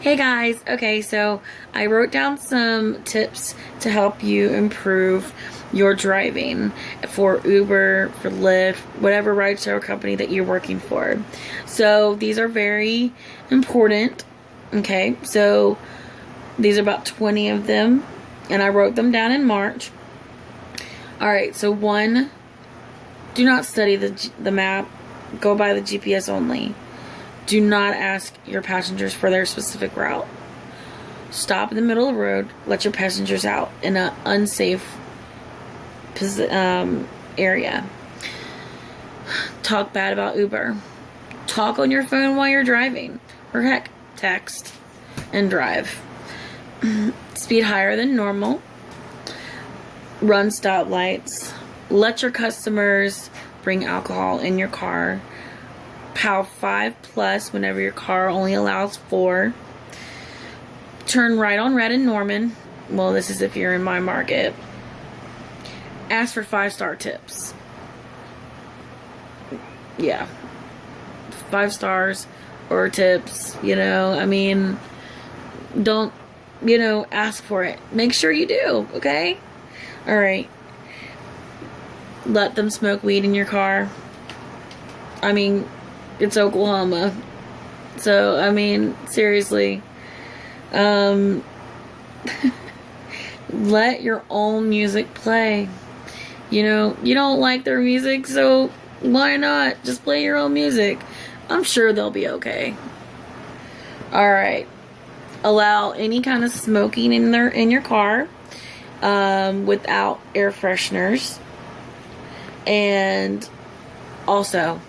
Hey guys, okay, so I wrote down some tips to help you improve your driving for Uber, for Lyft, whatever rideshare company that you're working for. So these are very important, okay? So these are about 20 of them, and I wrote them down in March. Alright, so one, do not study the map, go by the GPS only. Do not ask your passengers for their specific route. Stop in the middle of the road. Let your passengers out in an unsafe area. Talk bad about Uber. Talk on your phone while you're driving. Or heck, text and drive. Speed higher than normal. Run stoplights. Let your customers bring alcohol in your car. PAL 5+ whenever your car only allows 4. Turn right on red in Norman. Well, this is if you're in my market. Ask for 5-star tips. Yeah. 5 stars or tips, I mean, don't, ask for it. Make sure you do, okay? Alright. Let them smoke weed in your car. I mean, it's Oklahoma. So, I mean, seriously. Let your own music play. You don't like their music, so why not? Just play your own music. I'm sure they'll be okay. Alright. Allow any kind of smoking in your car without air fresheners. And also,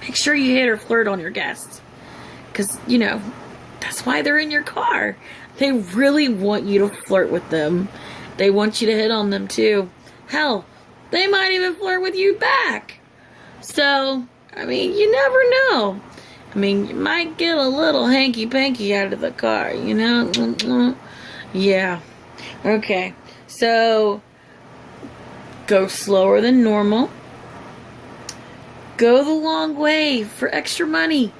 make sure you hit or flirt on your guests. Because, that's why they're in your car. They really want you to flirt with them. They want you to hit on them too. Hell, they might even flirt with you back. So, I mean, you never know. I mean, you might get a little hanky-panky out of the car, Yeah. Okay. So, go slower than normal. Go the long way for extra money.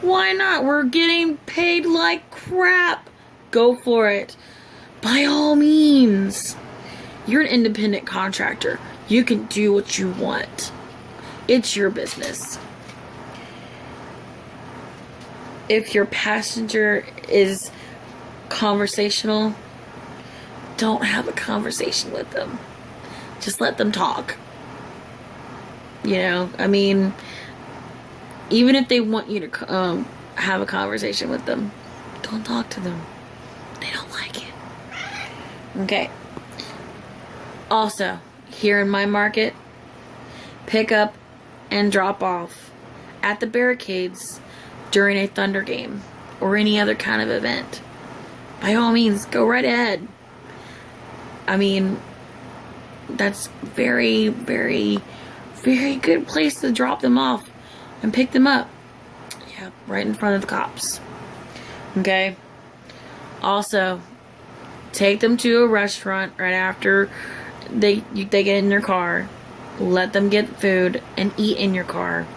Why not? We're getting paid like crap. Go for it. By all means. You're an independent contractor. You can do what you want. It's your business. If your passenger is conversational, don't have a conversation with them. Just let them talk. I mean, even if they want you to have a conversation with them, don't talk to them. They don't like it. Okay. Also, here in my market, pick up and drop off at the barricades during a Thunder game or any other kind of event. By all means, go right ahead. I mean, that's very, very, very good place to drop them off and pick them up. Yeah, right in front of the cops. Okay? Also, take them to a restaurant right after they get in their car. Let them get food and eat in your car.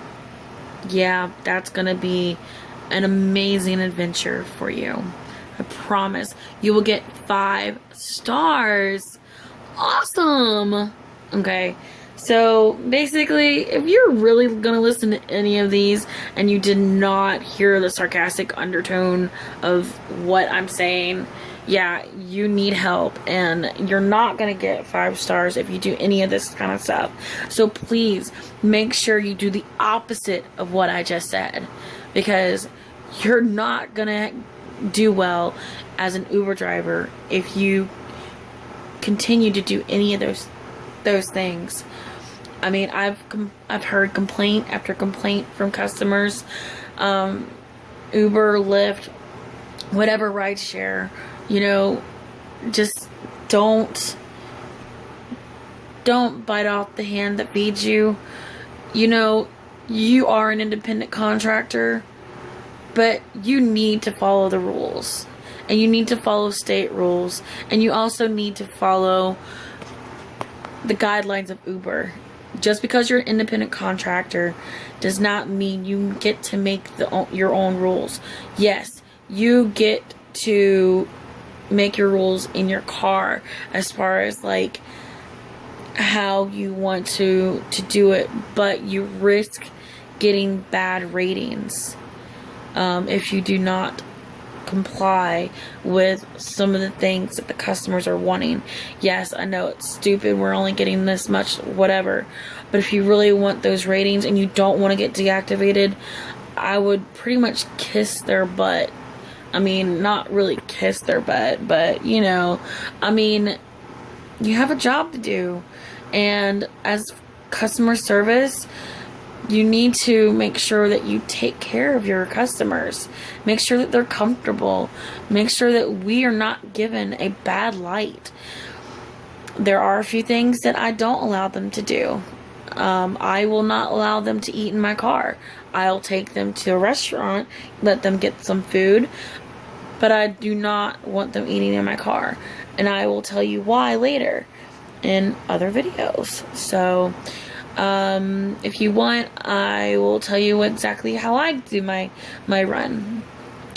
Yeah, that's gonna be an amazing adventure for you. I promise. You will get 5 stars. Awesome! Okay, so basically, if you're really gonna listen to any of these and you did not hear the sarcastic undertone of what I'm saying, yeah, you need help, and you're not gonna get 5 stars if you do any of this kind of stuff. So please make sure you do the opposite of what I just said, because you're not gonna do well as an Uber driver if you continue to do any of those things. I mean, I've heard complaint after complaint from customers. Uber, Lyft, whatever rideshare, just don't bite off the hand that feeds you. You are an independent contractor, but you need to follow the rules. And you need to follow state rules. And you also need to follow the guidelines of Uber. Just because you're an independent contractor does not mean you get to make your own rules. Yes, you get to make your rules in your car as far as like how you want to do it, but you risk getting bad ratings if you do not comply with some of the things that the customers are wanting. Yes, I know it's stupid, we're only getting this much, whatever, but if you really want those ratings and you don't want to get deactivated, I would pretty much kiss their butt. I mean, not really kiss their butt, but you know, I mean, you have a job to do, and as customer service, you need to make sure that you take care of your customers. Make sure that they're comfortable. Make sure that we are not given a bad light. There are a few things that I don't allow them to do. I will not allow them to eat in my car. I'll take them to a restaurant, let them get some food, but I do not want them eating in my car. And I will tell you why later in other videos. So, if you want, I will tell you exactly how I do my run.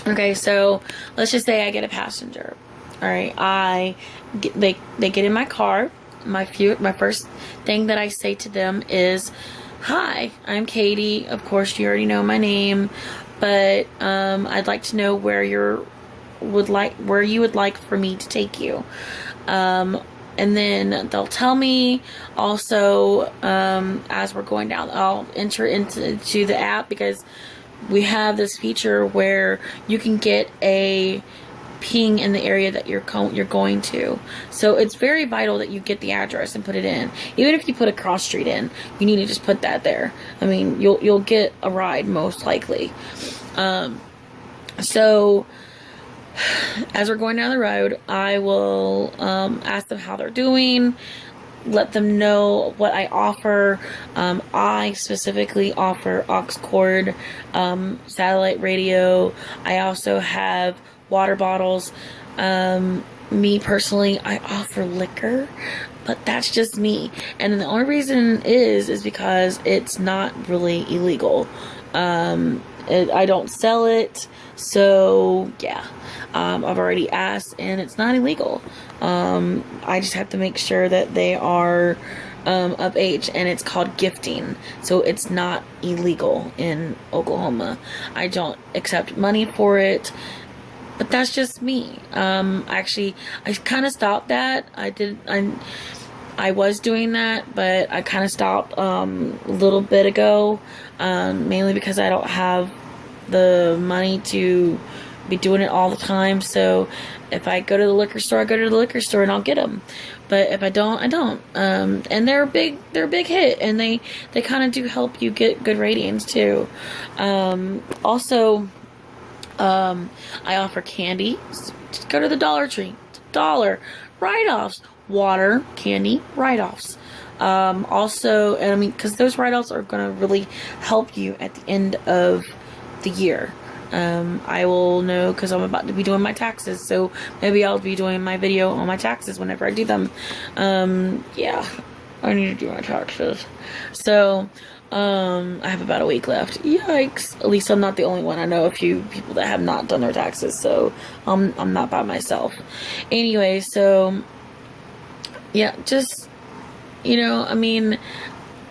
Okay, so let's just say I get a passenger. All right, they get in my car. My first thing that I say to them is, "Hi, I'm Katie. Of course, you already know my name, but I'd like to know where you would like for me to take you." And then they'll tell me also, as we're going down, I'll enter into the app, because we have this feature where you can get a ping in the area that you're going to. So it's very vital that you get the address and put it in. Even if you put a cross street in, you need to just put that there. I mean, you'll get a ride most likely. So as we're going down the road, I will ask them how they're doing, let them know what I offer. I specifically offer aux cord, satellite radio. I also have water bottles. Me personally, I offer liquor, but that's just me. And the only reason is because it's not really illegal. I don't sell it, so yeah. I've already asked, and it's not illegal. I just have to make sure that they are of age, and it's called gifting, so it's not illegal in Oklahoma. I don't accept money for it, but that's just me. Actually, I kind of stopped that. I was doing that, but I kind of stopped a little bit ago, mainly because I don't have the money to be doing it all the time. So if I go to the liquor store, I go to the liquor store and I'll get them. But if I don't, I don't. And they're a big hit, and they kind of do help you get good ratings too. Also, I offer candy. Just go to the Dollar Tree. $1 write-offs. Water, candy, write-offs. Also, and I mean, because those write-offs are going to really help you at the end of the year. I will know, because I'm about to be doing my taxes, so maybe I'll be doing my video on my taxes whenever I do them. Yeah, I need to do my taxes. So, I have about a week left. Yikes. At least I'm not the only one. I know a few people that have not done their taxes, so I'm not by myself. Anyway, so yeah, just, you know, I mean,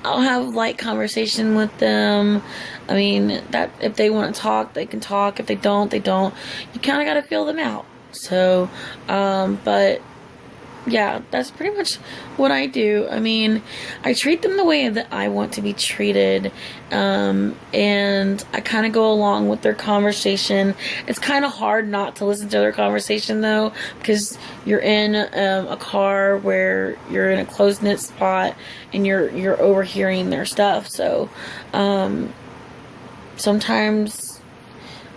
I'll have light conversation with them. I mean, that if they want to talk, they can talk. If they don't, they don't. You kind of got to feel them out. So, but yeah, that's pretty much what I do. I mean, I treat them the way that I want to be treated, and I kind of go along with their conversation. It's kind of hard not to listen to their conversation, though, because you're in a car where you're in a closed-knit spot, and you're overhearing their stuff. So, sometimes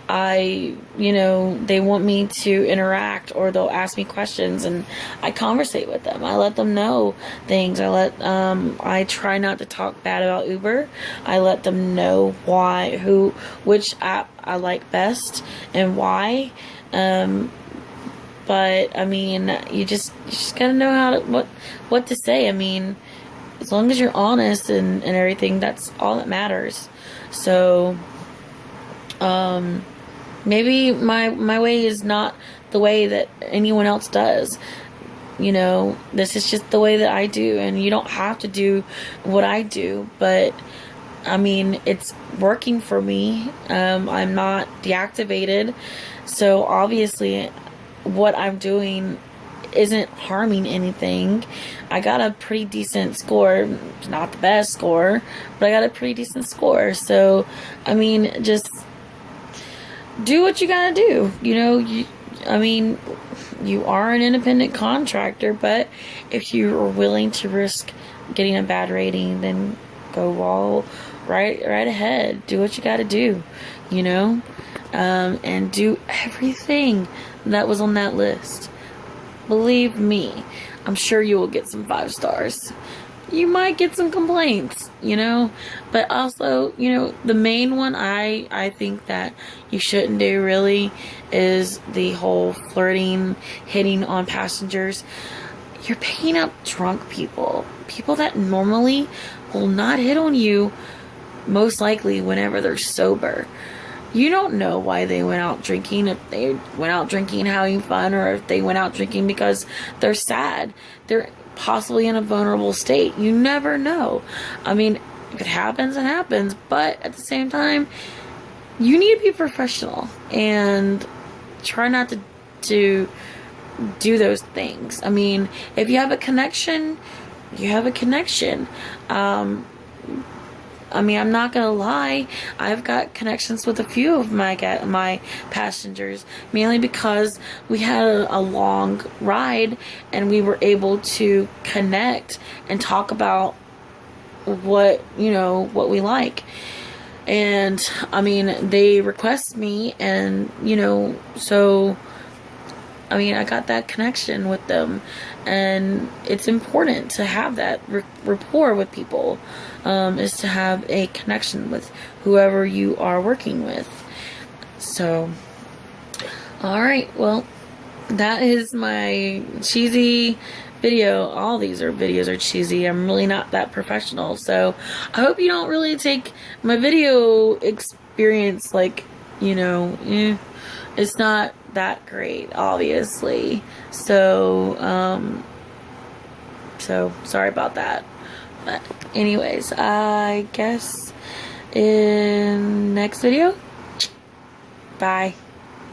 they want me to interact, or they'll ask me questions, and I conversate with them. I let them know things. I try not to talk bad about Uber. I let them know which app I like best and why. But I mean, you just gotta know what to say. I mean, as long as you're honest and everything, that's all that matters. So, Maybe my way is not the way that anyone else does. You know, this is just the way that I do, and you don't have to do what I do, but I mean, it's working for me. I'm not deactivated, so obviously what I'm doing isn't harming anything. I got a pretty decent score. Not the best score, but I got a pretty decent score. So, I mean, just do what you gotta do. You know, I mean, you are an independent contractor, but if you are willing to risk getting a bad rating, then go all right ahead. Do what you gotta do, you know, and do everything that was on that list. Believe me, I'm sure you will get some 5 stars. You might get some complaints, you know, but also, you know, the main one I think that you shouldn't do really is the whole flirting, hitting on passengers. You're picking up drunk people that normally will not hit on you, most likely whenever they're sober. You don't know why they went out drinking, if they went out drinking having fun, or if they went out drinking because they're sad. They're possibly in a vulnerable state. You never know. I mean, if it happens, it happens. But at the same time, you need to be professional and try not to do those things. I mean, if you have a connection, you have a connection. I mean, I'm not gonna lie, I've got connections with a few of my passengers, mainly because we had a long ride and we were able to connect and talk about what we like. And I mean, they request me, and so I mean, I got that connection with them, and it's important to have that rapport with people, is to have a connection with whoever you are working with. So, alright, well, that is my cheesy video. All these videos are cheesy. I'm really not that professional, so I hope you don't really take my video experience like, it's not that great, obviously. So sorry about that. But anyways, I guess in next video, bye.